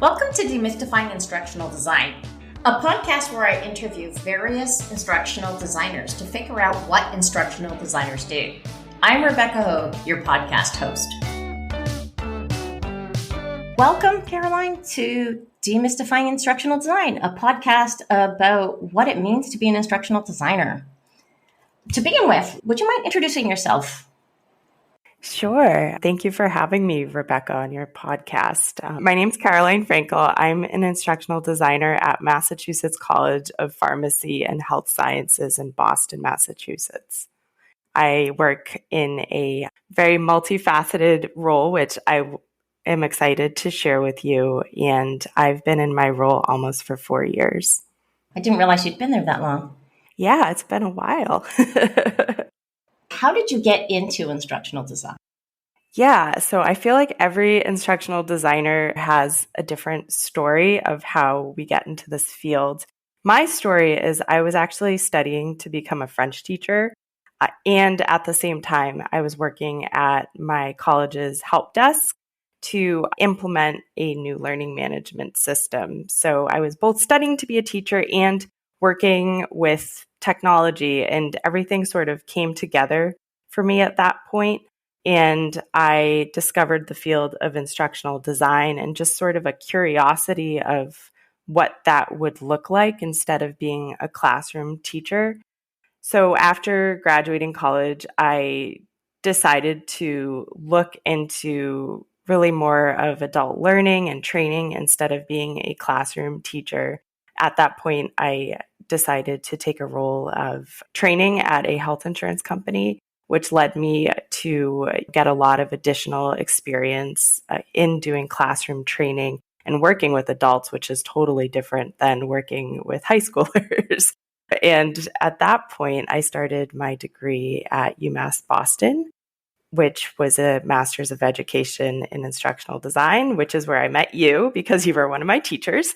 Welcome to Demystifying Instructional Design, a podcast where I interview various instructional designers to figure out what instructional designers do. I'm Rebecca Hogue, your podcast host. Welcome, Caroline, to Demystifying Instructional Design, a podcast about what it means to be an instructional designer. To begin with, would you mind introducing yourself? Sure. Thank you for having me, Rebecca, on your podcast. My name's Caroline Frankel. I'm an instructional designer at Massachusetts College of Pharmacy and Health Sciences in Boston, Massachusetts. I work in a very multifaceted role, which I am excited to share with you. And I've been in my role almost for 4 years. I didn't realize you'd been there that long. Yeah, it's been a while. How did you get into instructional design? Yeah, so I feel like every instructional designer has a different story of how we get into this field. My story is I was actually studying to become a French teacher, and at the same time, I was working at my college's help desk to implement a new learning management system. So I was both studying to be a teacher and working with technology, and everything sort of came together for me at that point. And I discovered the field of instructional design and just sort of a curiosity of what that would look like instead of being a classroom teacher. So after graduating college, I decided to look into really more of adult learning and training instead of being a classroom teacher. At that point, I decided to take a role of training at a health insurance company, which led me to get a lot of additional experience in doing classroom training and working with adults, which is totally different than working with high schoolers. And at that point, I started my degree at UMass Boston, which was a Master's of Education in Instructional Design, which is where I met you because you were one of my teachers.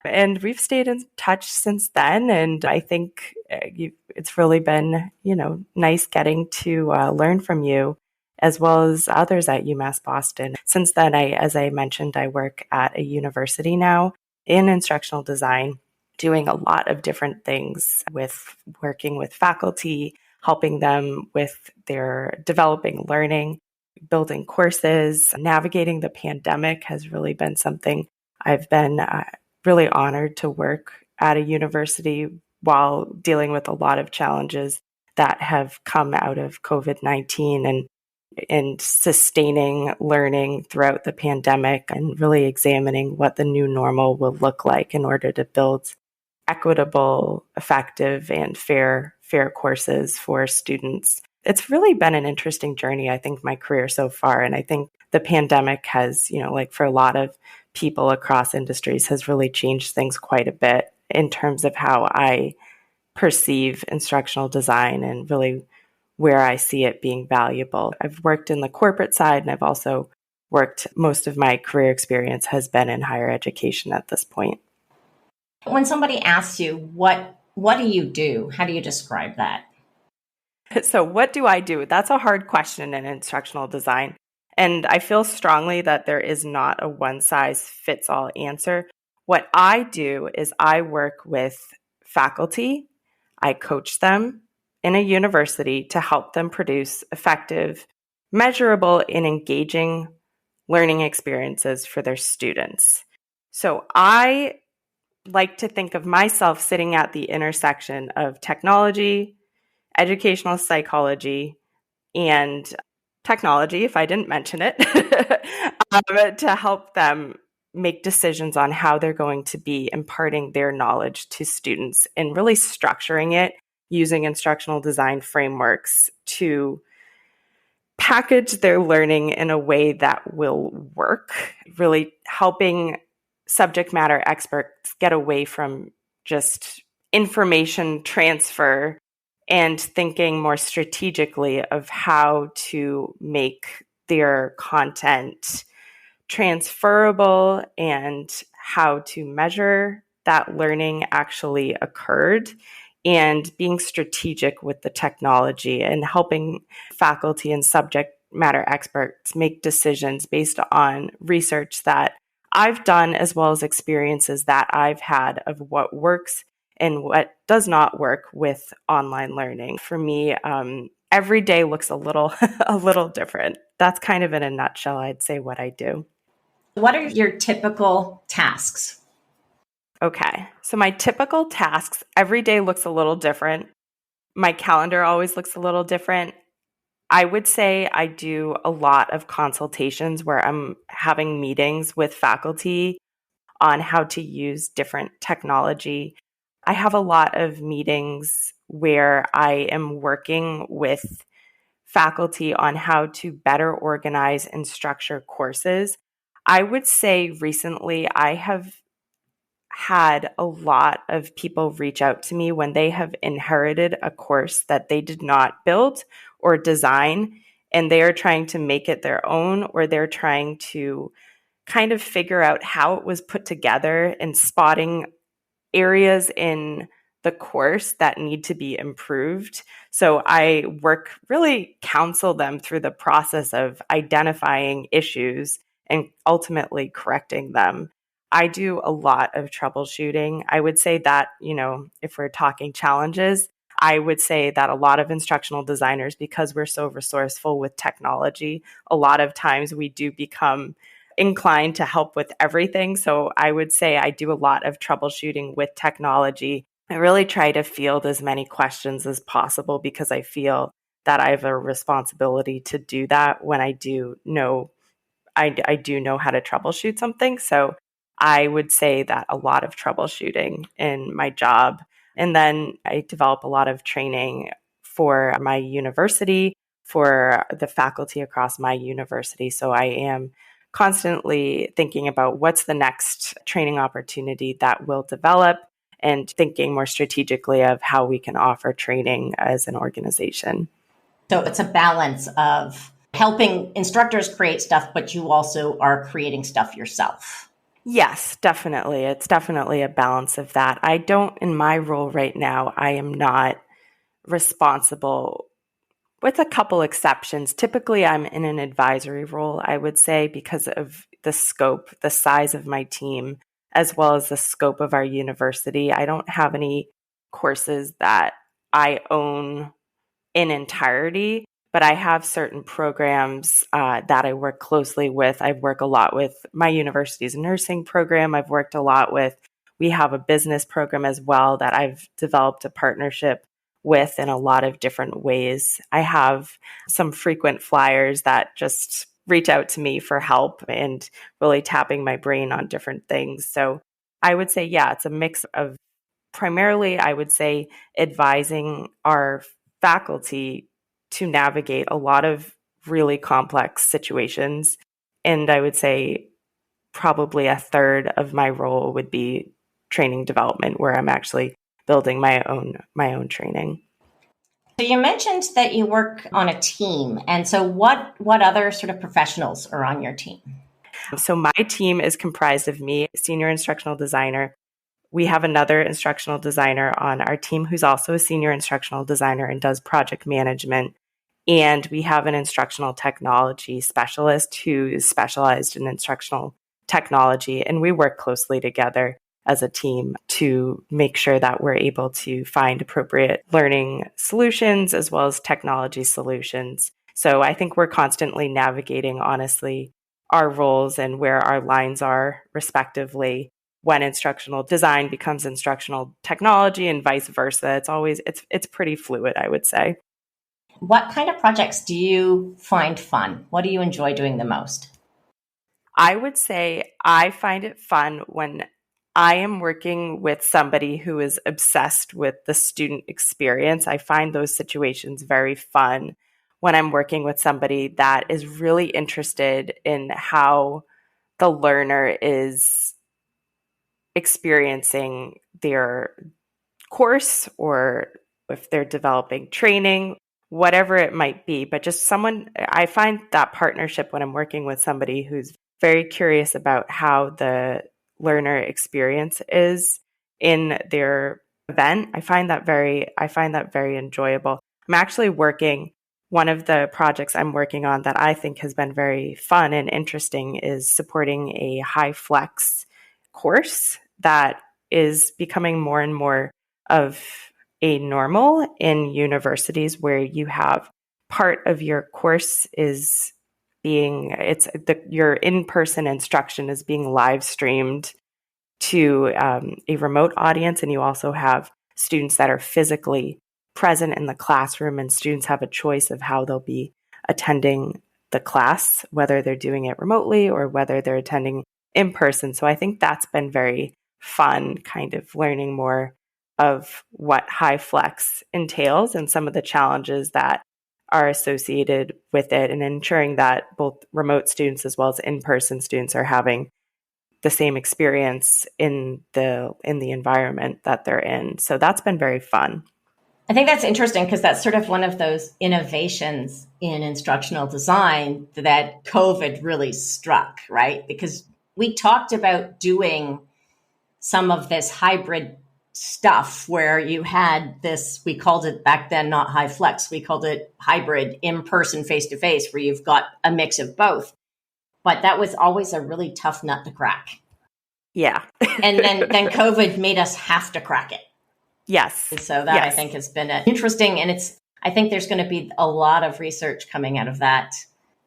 And we've stayed in touch since then. And I think it's really been, nice getting to learn from you as well as others at UMass Boston. Since then, as I mentioned, I work at a university now in instructional design, doing a lot of different things with working with faculty, helping them with their developing learning, building courses. Navigating the pandemic has really been something I've been really honored to work at a university while dealing with a lot of challenges that have come out of COVID-19 and sustaining learning throughout the pandemic and really examining what the new normal will look like in order to build equitable, effective, and fair courses for students. It's really been an interesting journey, I think, my career so far. And I think the pandemic has, for a lot of people across industries, has really changed things quite a bit in terms of how I perceive instructional design and really where I see it being valuable. I've worked in the corporate side, and I've also worked, most of my career experience has been in higher education at this point. When somebody asks you, what do you do? How do you describe that? So what do I do? That's a hard question in instructional design. And I feel strongly that there is not a one-size-fits-all answer. What I do is I work with faculty. I coach them in a university to help them produce effective, measurable, and engaging learning experiences for their students. So I like to think of myself sitting at the intersection of technology, educational psychology, and technology, if I didn't mention it, to help them make decisions on how they're going to be imparting their knowledge to students and really structuring it using instructional design frameworks to package their learning in a way that will work, really helping subject matter experts get away from just information transfer and thinking more strategically of how to make their content transferable and how to measure that learning actually occurred, and being strategic with the technology and helping faculty and subject matter experts make decisions based on research that I've done as well as experiences that I've had of what works and what does not work with online learning. For me, every day looks a little a little different. That's kind of in a nutshell, I'd say, what I do. What are your typical tasks? Okay, so my typical tasks every day looks a little different. My calendar always looks a little different. I would say I do a lot of consultations where I'm having meetings with faculty on how to use different technology. I have a lot of meetings where I am working with faculty on how to better organize and structure courses. I would say recently I have had a lot of people reach out to me when they have inherited a course that they did not build or design, and they are trying to make it their own, or they're trying to kind of figure out how it was put together and spotting areas in the course that need to be improved. So I really counsel them through the process of identifying issues and ultimately correcting them. I do a lot of troubleshooting. I would say that, if we're talking challenges, I would say that a lot of instructional designers, because we're so resourceful with technology, a lot of times we do become inclined to help with everything. So I would say I do a lot of troubleshooting with technology. I really try to field as many questions as possible because I feel that I have a responsibility to do that when I do know I do know how to troubleshoot something. So I would say that a lot of troubleshooting in my job. And then I develop a lot of training for my university, for the faculty across my university. So I am constantly thinking about what's the next training opportunity that will develop and thinking more strategically of how we can offer training as an organization. So it's a balance of helping instructors create stuff, but you also are creating stuff yourself. Yes, definitely. It's definitely a balance of that. In my role right now, I am not responsible, with a couple exceptions. Typically, I'm in an advisory role, I would say, because of the scope, the size of my team, as well as the scope of our university. I don't have any courses that I own in entirety, but I have certain programs that I work closely with. I work a lot with my university's nursing program. We have a business program as well that I've developed a partnership with in a lot of different ways. I have some frequent flyers that just reach out to me for help and really tapping my brain on different things. So I would say, yeah, it's a mix of primarily, I would say, advising our faculty to navigate a lot of really complex situations. And I would say probably a third of my role would be training development, where I'm actually building my own training. So you mentioned that you work on a team. And so what other sort of professionals are on your team? So my team is comprised of me, Senior Instructional Designer. We have another instructional designer on our team who's also a senior instructional designer and does project management. And we have an instructional technology specialist who is specialized in instructional technology. And we work closely together as a team to make sure that we're able to find appropriate learning solutions as well as technology solutions. So I think we're constantly navigating, honestly, our roles and where our lines are respectively when instructional design becomes instructional technology and vice versa. It's pretty fluid, I would say. What kind of projects do you find fun? What do you enjoy doing the most? I would say I find it fun when I am working with somebody who is obsessed with the student experience. I find those situations very fun when I'm working with somebody that is really interested in how the learner is experiencing their course, or if they're developing training, whatever it might be. But just I find that partnership when I'm working with somebody who's very curious about how the learner experience is in their event. I find that very enjoyable. I'm actually working one of the projects I'm working on that I think has been very fun and interesting is supporting a high flex course that is becoming more and more of a normal in universities, where you have part of your course is your in-person instruction is being live streamed to a remote audience, and you also have students that are physically present in the classroom, and students have a choice of how they'll be attending the class, whether they're doing it remotely or whether they're attending in person. So I think that's been very fun, kind of learning more of what high flex entails and some of the challenges that are associated with it, and ensuring that both remote students as well as in-person students are having the same experience in the environment that they're in. So that's been very fun. I think that's interesting because that's sort of one of those innovations in instructional design that COVID really struck, right? Because we talked about doing some of this hybrid stuff where you had this, we called it back then not high flex, we called it hybrid, in-person, face-to-face, where you've got a mix of both. But that was always a really tough nut to crack. Yeah. And then COVID made us have to crack it. Yes. And so that I think has been interesting. And I think there's going to be a lot of research coming out of that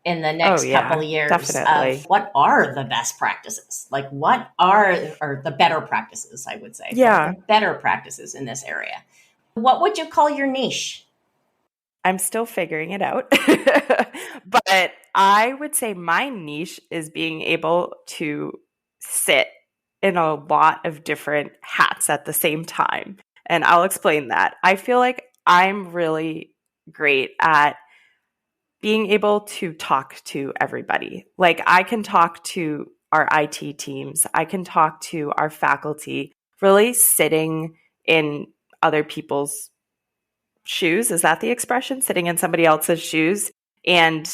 in the next couple of years definitely. Of what are the best practices? Like what are the better practices, I would say. Yeah. Better practices in this area. What would you call your niche? I'm still figuring it out. But I would say my niche is being able to sit in a lot of different hats at the same time. And I'll explain that. I feel like I'm really great at being able to talk to everybody. Like I can talk to our IT teams. I can talk to our faculty, really sitting in other people's shoes. Is that the expression? Sitting in somebody else's shoes and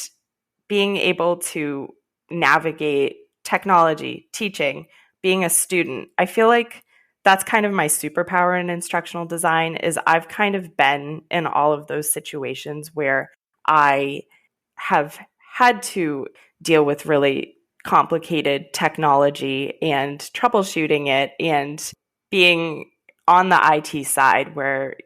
being able to navigate technology, teaching, being a student. I feel like that's kind of my superpower in instructional design is I've kind of been in all of those situations where I have had to deal with really complicated technology and troubleshooting it, and being on the IT side where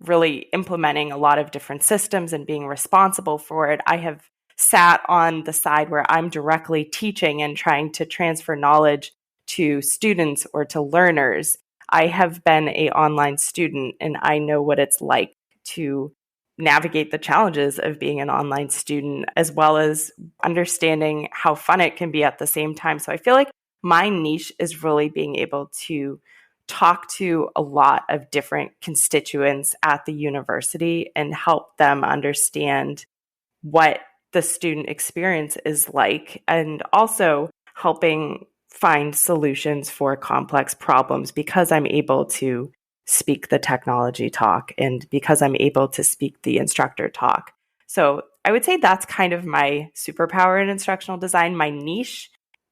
really implementing a lot of different systems and being responsible for it. I have sat on the side where I'm directly teaching and trying to transfer knowledge to students or to learners. I have been an online student, and I know what it's like to navigate the challenges of being an online student, as well as understanding how fun it can be at the same time. So I feel like my niche is really being able to talk to a lot of different constituents at the university and help them understand what the student experience is like, and also helping find solutions for complex problems because I'm able to speak the technology talk and because I'm able to speak the instructor talk. So I would say that's kind of my superpower in instructional design. My niche,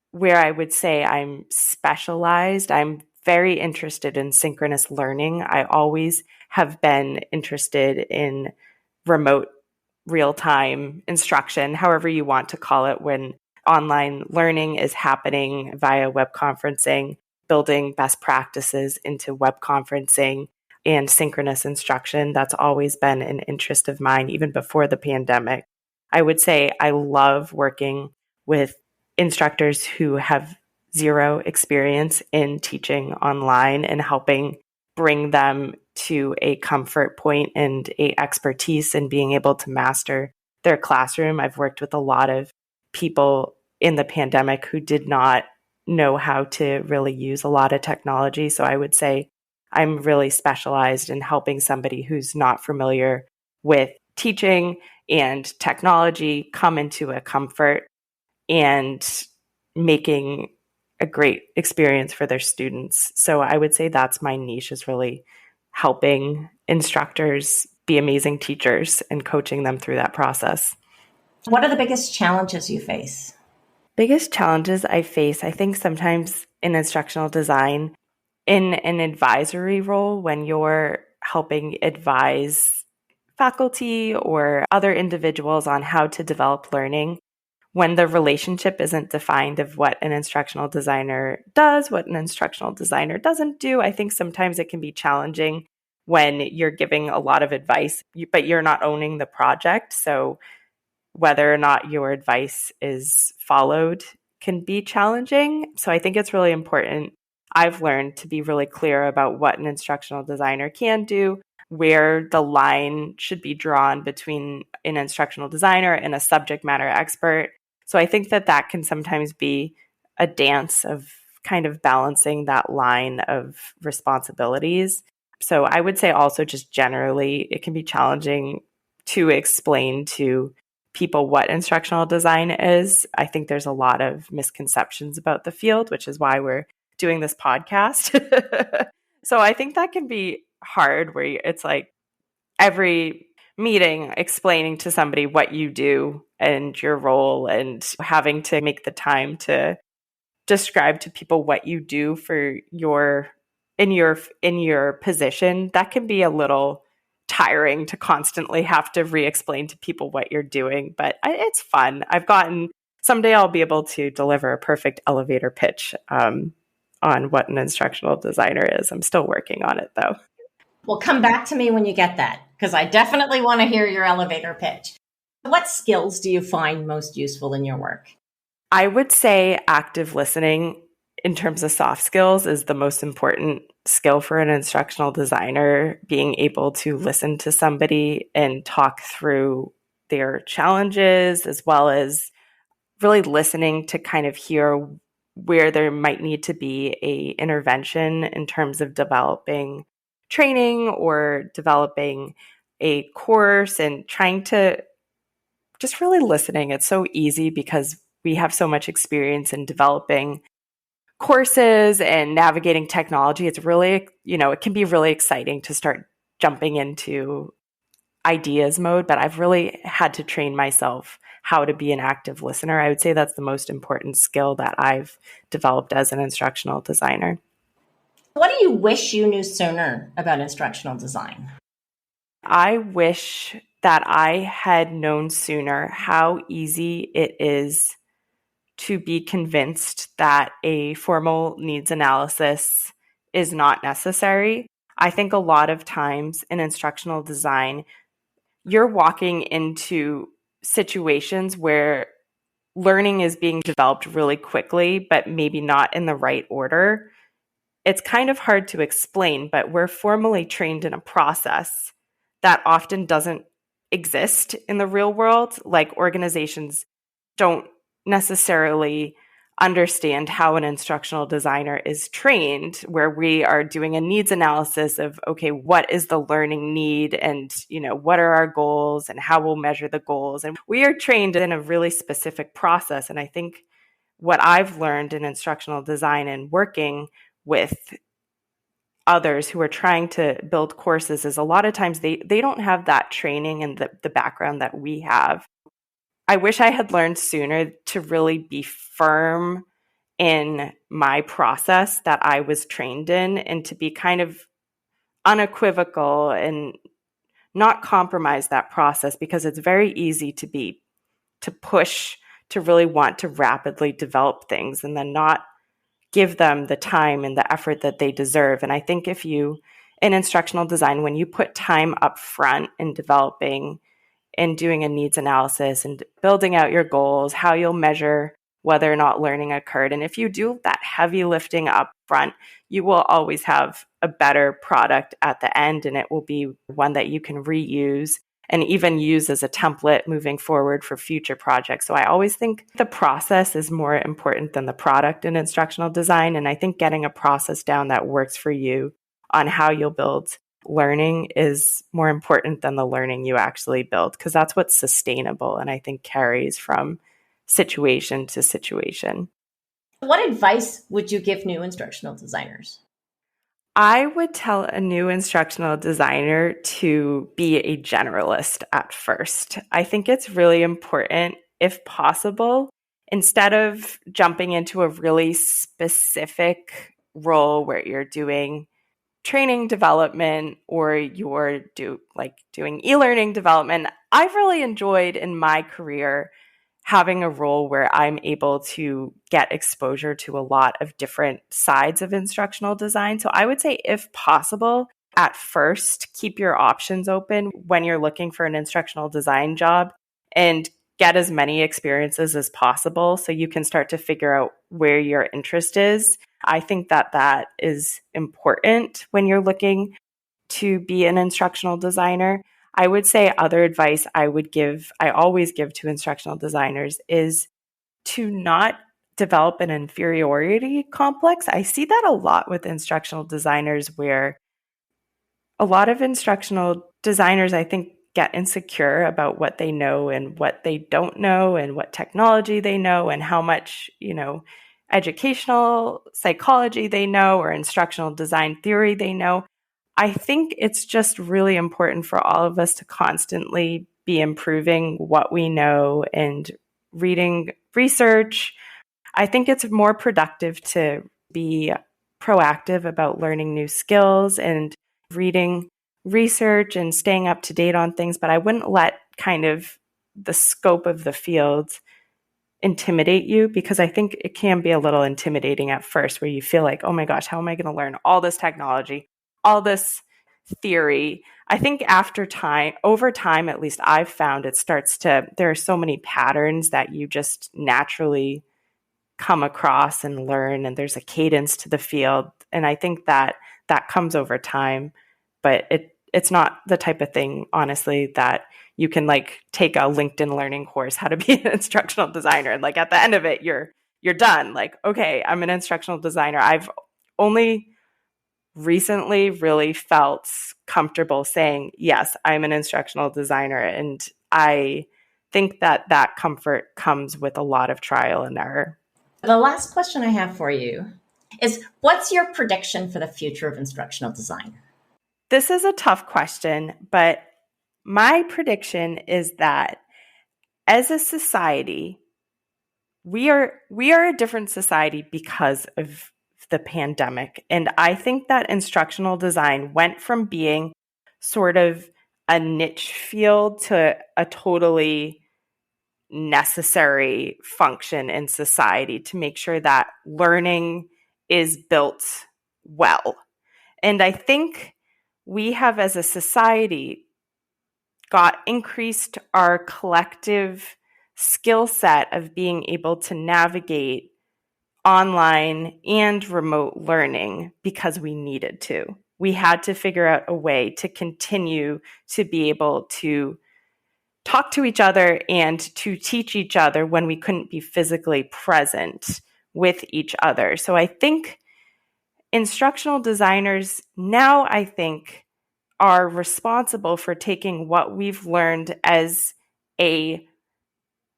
where I would say I'm specialized, I'm very interested in synchronous learning. I always have been interested in remote real-time instruction, however you want to call it, when online learning is happening via web conferencing, building best practices into web conferencing and synchronous instruction. That's always been an interest of mine, even before the pandemic. I would say I love working with instructors who have zero experience in teaching online and helping bring them to a comfort point and a expertise in being able to master their classroom. I've worked with a lot of people in the pandemic who did not know how to really use a lot of technology. So I would say I'm really specialized in helping somebody who's not familiar with teaching and technology come into a comfort and making a great experience for their students. So I would say that's my niche, is really helping instructors be amazing teachers and coaching them through that process. What are the biggest challenges you face? Biggest challenges I face, I think sometimes in instructional design, in an advisory role, when you're helping advise faculty or other individuals on how to develop learning when the relationship isn't defined of what an instructional designer does, what an instructional designer doesn't do. I think sometimes it can be challenging when you're giving a lot of advice, but you're not owning the project. So whether or not your advice is followed can be challenging. So I think it's really important. I've learned to be really clear about what an instructional designer can do, where the line should be drawn between an instructional designer and a subject matter expert. So I think that can sometimes be a dance of kind of balancing that line of responsibilities. So I would say also just generally, it can be challenging to explain to people what instructional design is. I think there's a lot of misconceptions about the field, which is why we're doing this podcast. So I think that can be hard where it's like every meeting explaining to somebody what you do and your role and having to make the time to describe to people what you do for your in your position. That can be a little tiring to constantly have to re-explain to people what you're doing, but it's fun. Someday I'll be able to deliver a perfect elevator pitch on what an instructional designer is. I'm still working on it though. Well, come back to me when you get that, because I definitely want to hear your elevator pitch. What skills do you find most useful in your work? I would say active listening in terms of soft skills is the most important skill for an instructional designer, being able to listen to somebody and talk through their challenges, as well as really listening to kind of hear where there might need to be a intervention in terms of developing training or developing a course, and trying to just really listening. It's so easy because we have so much experience in developing courses and navigating technology. It's really, it can be really exciting to start jumping into ideas mode, but I've really had to train myself how to be an active listener. I would say that's the most important skill that I've developed as an instructional designer. What do you wish you knew sooner about instructional design? I wish that I had known sooner how easy it is to be convinced that a formal needs analysis is not necessary. I think a lot of times in instructional design, you're walking into situations where learning is being developed really quickly, but maybe not in the right order. It's kind of hard to explain, but we're formally trained in a process that often doesn't exist in the real world. Like organizations don't necessarily understand how an instructional designer is trained, where we are doing a needs analysis of, okay, what is the learning need, and what are our goals and how we'll measure the goals. And we are trained in a really specific process. And I think what I've learned in instructional design and working with others who are trying to build courses is a lot of times they don't have that training and the background that we have. I wish I had learned sooner to really be firm in my process that I was trained in, and to be kind of unequivocal and not compromise that process, because it's very easy to push, to really want to rapidly develop things and then not give them the time and the effort that they deserve. And I think in instructional design, when you put time up front in developing and doing a needs analysis and building out your goals, how you'll measure whether or not learning occurred, and if you do that heavy lifting up front, you will always have a better product at the end, and it will be one that you can reuse and even use as a template moving forward for future projects. So I always think the process is more important than the product in instructional design. And I think getting a process down that works for you on how you'll build learning is more important than the learning you actually build, because that's what's sustainable and I think carries from situation to situation. What advice would you give new instructional designers? I would tell a new instructional designer to be a generalist at first. I think it's really important, if possible, instead of jumping into a really specific role where you're doing training development or you're doing e-learning development, I've really enjoyed in my career having a role where I'm able to get exposure to a lot of different sides of instructional design. So I would say, if possible, at first, keep your options open when you're looking for an instructional design job and get as many experiences as possible so you can start to figure out where your interest is. I think that is important when you're looking to be an instructional designer. I would say other advice I always give to instructional designers is to not develop an inferiority complex. I see that a lot with instructional designers, where a lot of instructional designers, I think, get insecure about what they know and what they don't know and what technology they know and how much, educational psychology they know or instructional design theory they know. I think it's just really important for all of us to constantly be improving what we know and reading research. I think it's more productive to be proactive about learning new skills and reading research and staying up to date on things, but I wouldn't let kind of the scope of the field intimidate you, because I think it can be a little intimidating at first, where you feel like, oh my gosh, how am I going to learn all this technology, all this theory? I think over time, at least I've found there are so many patterns that you just naturally come across and learn, and there's a cadence to the field. And I think that comes over time, but it's not the type of thing, honestly, that you can take a LinkedIn learning course, how to be an instructional designer. And at the end of it, you're done. Okay, I'm an instructional designer. I've only recently really felt comfortable saying, yes, I'm an instructional designer. And I think that comfort comes with a lot of trial and error. The last question I have for you is, what's your prediction for the future of instructional design? This is a tough question, but my prediction is that as a society, we are a different society because of the pandemic. And I think that instructional design went from being sort of a niche field to a totally necessary function in society to make sure that learning is built well. And I think we have, as a society, increased our collective skill set of being able to navigate online and remote learning because we needed to. We had to figure out a way to continue to be able to talk to each other and to teach each other when we couldn't be physically present with each other. So I think instructional designers now, are responsible for taking what we've learned as a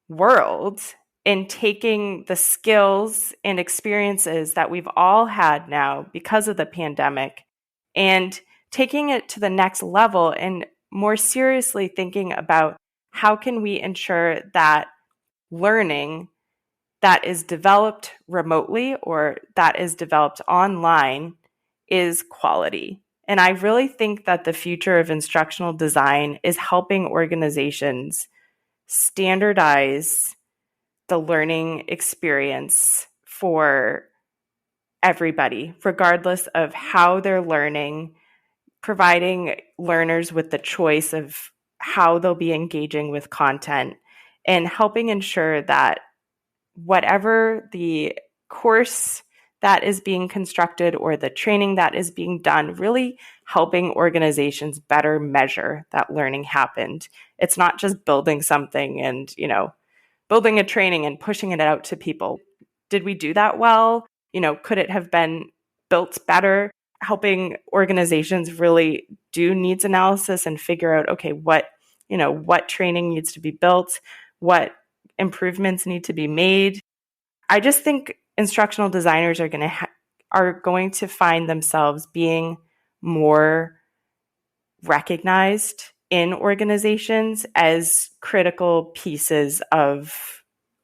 world and taking the skills and experiences that we've all had now because of the pandemic and taking it to the next level and more seriously thinking about how can we ensure that learning that is developed remotely or that is developed online is quality. And I really think that the future of instructional design is helping organizations standardize the learning experience for everybody, regardless of how they're learning, providing learners with the choice of how they'll be engaging with content, and helping ensure that whatever the course that is being constructed or the training that is being done, really helping organizations better measure that learning happened. It's not just building something and, building a training and pushing it out to people. Did we do that well? Could it have been built better? Helping organizations really do needs analysis and figure out, okay, what training needs to be built, what improvements need to be made. I just think instructional designers are going to find themselves being more recognized in organizations as critical pieces of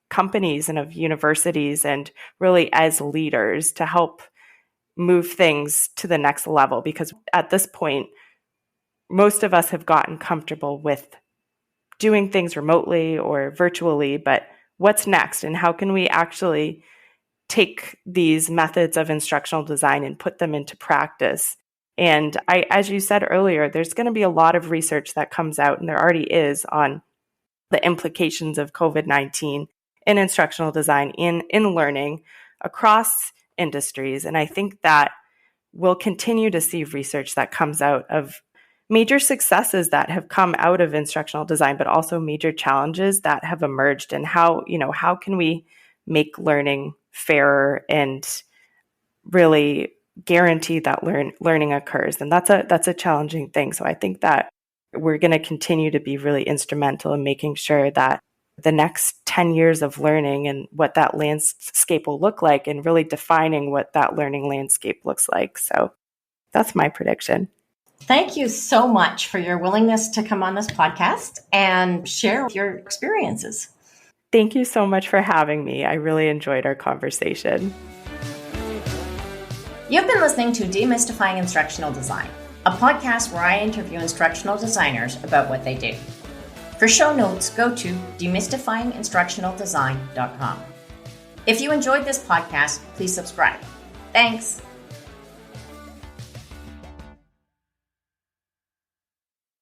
companies and of universities, and really as leaders to help move things to the next level, because at this point, most of us have gotten comfortable with doing things remotely or virtually, but what's next, and how can we actually take these methods of instructional design and put them into practice? And as you said earlier, there's going to be a lot of research that comes out, and there already is, on the implications of COVID-19 in instructional design, in learning across industries. And I think that we'll continue to see research that comes out of major successes that have come out of instructional design, but also major challenges that have emerged, and how can we make learning fairer and really guarantee that learning occurs. And that's a challenging thing. So I think that we're going to continue to be really instrumental in making sure that the next 10 years of learning and what that landscape will look like, and really defining what that learning landscape looks like. So that's my prediction. Thank you so much for your willingness to come on this podcast and share your experiences. Thank you so much for having me. I really enjoyed our conversation. You've been listening to Demystifying Instructional Design, a podcast where I interview instructional designers about what they do. For show notes, go to demystifyinginstructionaldesign.com. If you enjoyed this podcast, please subscribe. Thanks.